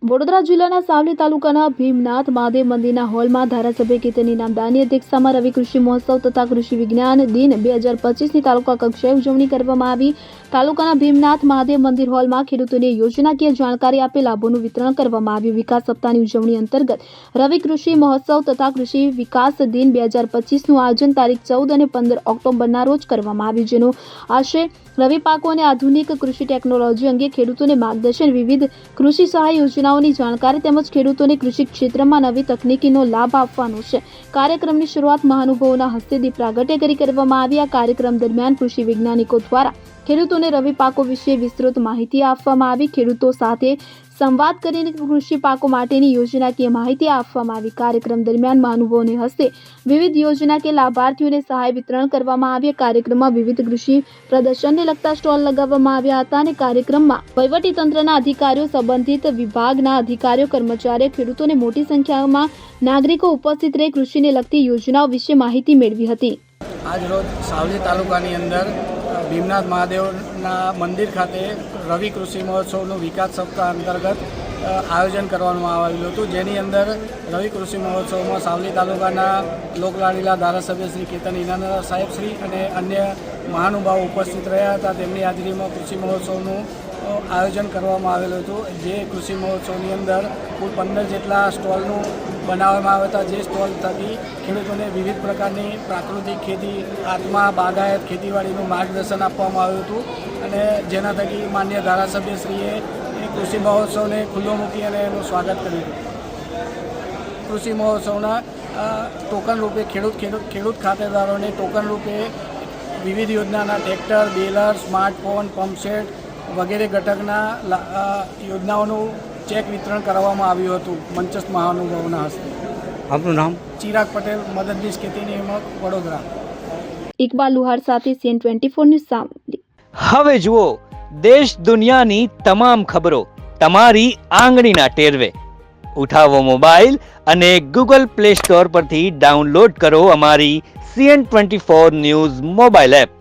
વડોદરા જિલ્લાના સાવલી તાલુકાના ભીમનાથ મહાદેવ મંદિરના હોલમાં ધારાસભ્ય કેતન ઇનામદારની અધ્યક્ષતામાં રવિ કૃષિ મહોત્સવ તથા કૃષિ વિજ્ઞાન દિન 2025ની તાલુકા કક્ષાએ ઉજવણી કરવામાં આવી। તાલુકાના ભીમનાથ મહાદેવ મંદિર હોલમાં ખેડૂતોને યોજનાકીય જાણકારી આપી લાભોનું વિતરણ કરવામાં આવ્યું। વિકાસ સપ્તાહની ઉજવણી અંતર્ગત રવિ કૃષિ મહોત્સવ તથા કૃષિ વિકાસ દિન 2025નું આયોજન તારીખ 14 અને 15 ઓક્ટોબરના રોજ કરવામાં આવ્યું, જેનો આશય રવિ પાકો અને આધુનિક કૃષિ ટેકનોલોજી અંગે ખેડૂતોને માર્ગદર્શન, વિવિધ કૃષિ સહાય યોજનાઓની જાણકારી તેમજ ખેડૂતોને કૃષિ ક્ષેત્રમાં નવી તકનીકીનો લાભ આપવાનો છે। કાર્યક્રમની શરૂઆત મહાનુભાવોના હસ્તે દીપ પ્રાગટ્ય કરી કરવામાં આવી। આ કાર્યક્રમ દરમિયાન કૃષિ વૈજ્ઞાનિકો દ્વારા ખેડૂતોને રવિ પાકો વિશે વિસ્તૃત માહિતી આપવામાં આવી। ખેડૂતો સાથે સંવાદ કરીને કૃષિ પાકો માટેની યોજનાકીય માહિતી આપવામાં આવી। કાર્યક્રમ દરમિયાન મહાનુભાવોને હસ્તે વિવિધ યોજના કે લાભાર્થીઓને સહાય વિતરણ કરવામાં આવી। કાર્યક્રમમાં વિવિધ કૃષિ પ્રદર્શનને લગતા સ્ટોલ લગાવવામાં આવ્યા હતા અને કાર્યક્રમમાં વહીવટીતંત્રના અધિકારીઓ, સંબંધિત વિભાગના અધિકારીઓ, કર્મચારીઓ, ખેડૂતોને મોટી સંખ્યામાં નાગરિકો ઉપસ્થિત રહી કૃષિને લગતી યોજનાઓ વિશે માહિતી મેળવી હતી। આજ રોજ સાવલી તાલુકાની અંદર ભીમનાથ મહાદેવના મંદિર ખાતે રવિ કૃષિ મહોત્સવનું વિકાસ સપ્તાહ અંતર્ગત આયોજન કરવામાં આવેલું હતું, જેની અંદર રવિ કૃષિ મહોત્સવમાં સાવલી તાલુકાના લોકલાડીલા ધારાસભ્ય શ્રી કેતન ઇનામદાર સાહેબ શ્રી અને અન્ય મહાનુભાવો ઉપસ્થિત રહ્યા હતા। તેમની હાજરીમાં કૃષિ મહોત્સવનું આયોજન કરવામાં આવેલું હતું, જે કૃષિ મહોત્સવની અંદર કુલ 15 જેટલા સ્ટોલનું બનાવવામાં આવ્યા હતા, જે સ્ટોલ થકી ખેડૂતોને વિવિધ પ્રકારની પ્રાકૃતિક ખેતી, આત્મા બાગાયત ખેતીવાડીનું માર્ગદર્શન આપવામાં આવ્યું હતું અને જેના થકી માન્ય ધારાસભ્યશ્રીએ કૃષિ મહોત્સવને ખુલ્લો મૂકી અને એનું સ્વાગત કર્યું હતું। કૃષિ મહોત્સવના ટોકન રૂપે ખેડૂત ખાતેદારોને ટોકન રૂપે વિવિધ યોજનાના ટ્રેક્ટર, બેલર, સ્માર્ટફોન, પંપસેટ વગેરે ઘટકના યોજનાઓનું ચેક વિતરણ કરવામાં આવ્યું હતું મંચસ્થ મહાનુભાવોના હસ્તે। આપનું નામ? ચિરાગ પટેલ, મદદનીશ ખેતી નિયામક, વડોદરા। ઇકબાલ લુહાર સાથે CN24 ન્યૂઝ સાવલી। હવે જુઓ દેશ દુનિયાની તમામ ખબરો તમારી આંગળીના ટેરવે। ઉઠાવો મોબાઈલ અને Google Play Store પરથી ડાઉનલોડ કરો અમારી CN24 ન્યૂઝ મોબાઈલ એપ।